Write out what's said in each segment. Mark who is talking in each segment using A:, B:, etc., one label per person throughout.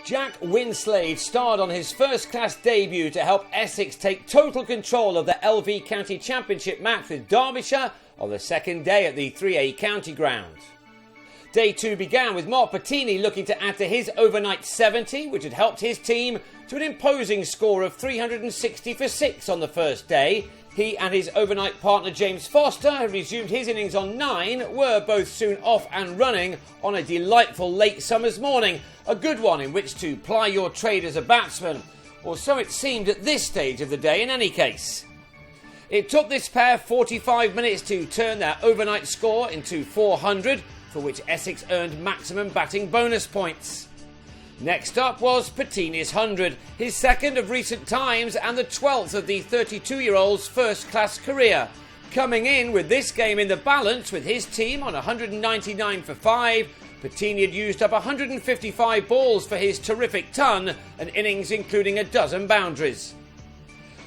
A: Jack Winslade starred on his first-class debut to help Essex take total control of the LV County Championship match with Derbyshire on the second day at the 3A County Ground. Day 2 began with Mark Bettini looking to add to his overnight 70, which had helped his team to an imposing score of 360 for 6 on the first day. He and his overnight partner James Foster, who resumed his innings on 9, were both soon off and running on a delightful late summer's morning, a good one in which to ply your trade as a batsman, or so it seemed at this stage of the day in any case. It took this pair 45 minutes to turn their overnight score into 400, for which Essex earned maximum batting bonus points. Next up was Bettini's 100, his second of recent times and the 12th of the 32-year-old's first-class career. Coming in with this game in the balance with his team on 199 for 5, Bettini had used up 155 balls for his terrific ton, an innings including a dozen boundaries.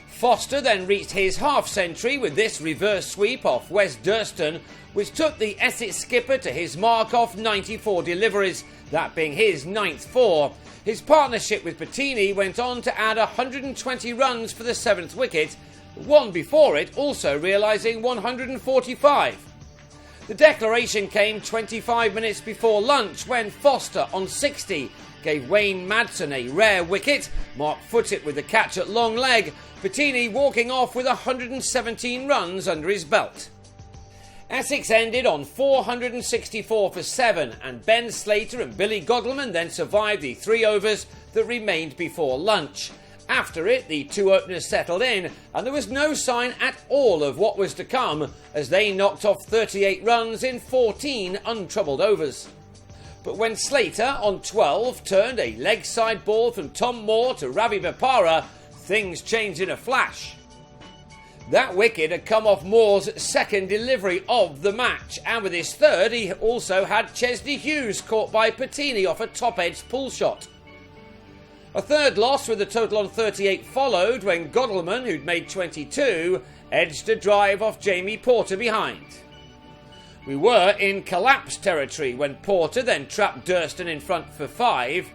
A: Foster then reached his half-century with this reverse sweep off West Durston, which took the Essex skipper to his mark off 94 deliveries, that being his 9th 4. His partnership with Bettini went on to add 120 runs for the 7th wicket, one before it also realising 145. The declaration came 25 minutes before lunch when Foster on 60 gave Wayne Madsen a rare wicket. Mark Foote with the catch at long leg, Bettini walking off with 117 runs under his belt. Essex ended on 464 for 7 and Ben Slater and Billy Godleman then survived the 3 overs that remained before lunch. After it, the two openers settled in and there was no sign at all of what was to come as they knocked off 38 runs in 14 untroubled overs. But when Slater on 12 turned a leg side ball from Tom Moore to Ravi Bopara, things changed in a flash. That wicket had come off Moore's second delivery of the match, and with his third he also had Chesney Hughes caught by Bettini off a top-edged pull shot. A third loss with a total on 38 followed when Godleman, who'd made 22, edged a drive off Jamie Porter behind. We were in collapse territory when Porter then trapped Durston in front for 5,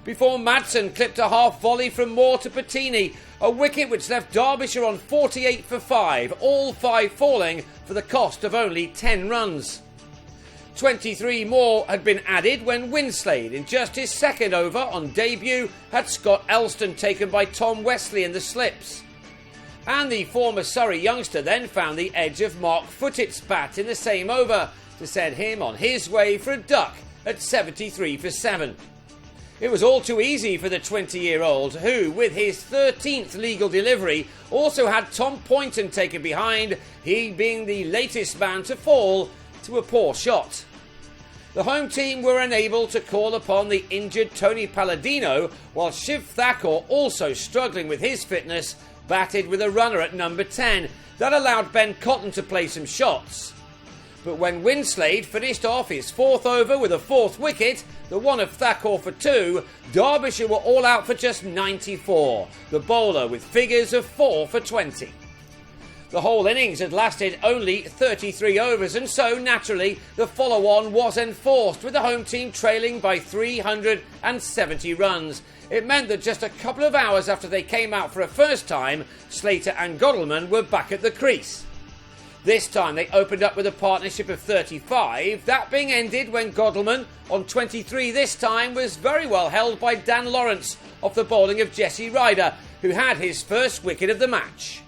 A: before Madsen clipped a half volley from Moore to Bettini, a wicket which left Derbyshire on 48 for 5, all 5 falling for the cost of only 10 runs. 23 more had been added when Winslade, in just his second over on debut, had Scott Elston taken by Tom Wesley in the slips. And the former Surrey youngster then found the edge of Mark Foote's bat in the same over to send him on his way for a duck at 73 for 7. It was all too easy for the 20-year-old, who, with his 13th legal delivery, also had Tom Poynton taken behind, he being the latest man to fall to a poor shot. The home team were unable to call upon the injured Tony Palladino, while Shiv Thakur, also struggling with his fitness, batted with a runner at number 10. That allowed Ben Cotton to play some shots. But when Winslade finished off his 4th over with a 4th wicket, the one of Thakur for 2, Derbyshire were all out for just 94, the bowler with figures of 4 for 20. The whole innings had lasted only 33 overs and so, naturally, the follow-on was enforced with the home team trailing by 370 runs. It meant that just a couple of hours after they came out for a first time, Slater and Godleman were back at the crease. This time they opened up with a partnership of 35, that being ended when Godleman, on 23 this time, was very well held by Dan Lawrence off the bowling of Jesse Ryder, who had his first wicket of the match.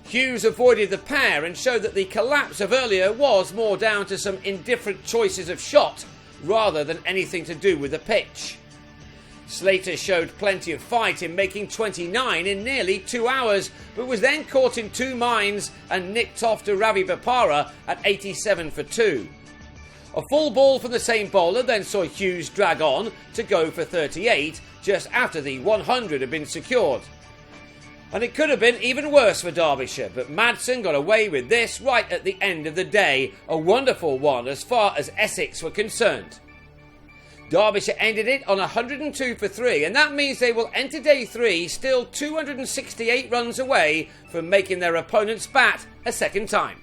A: Hughes avoided the pair and showed that the collapse of earlier was more down to some indifferent choices of shot rather than anything to do with the pitch. Slater showed plenty of fight in making 29 in nearly 2 hours, but was then caught in 2 minds and nicked off to Ravi Bopara at 87 for 2. A full ball from the same bowler then saw Hughes drag on to go for 38 just after the 100 had been secured. And it could have been even worse for Derbyshire, but Madsen got away with this right at the end of the day, a wonderful one as far as Essex were concerned. Derbyshire ended it on 102 for 3, and that means they will enter day 3 still 268 runs away from making their opponents bat a second time.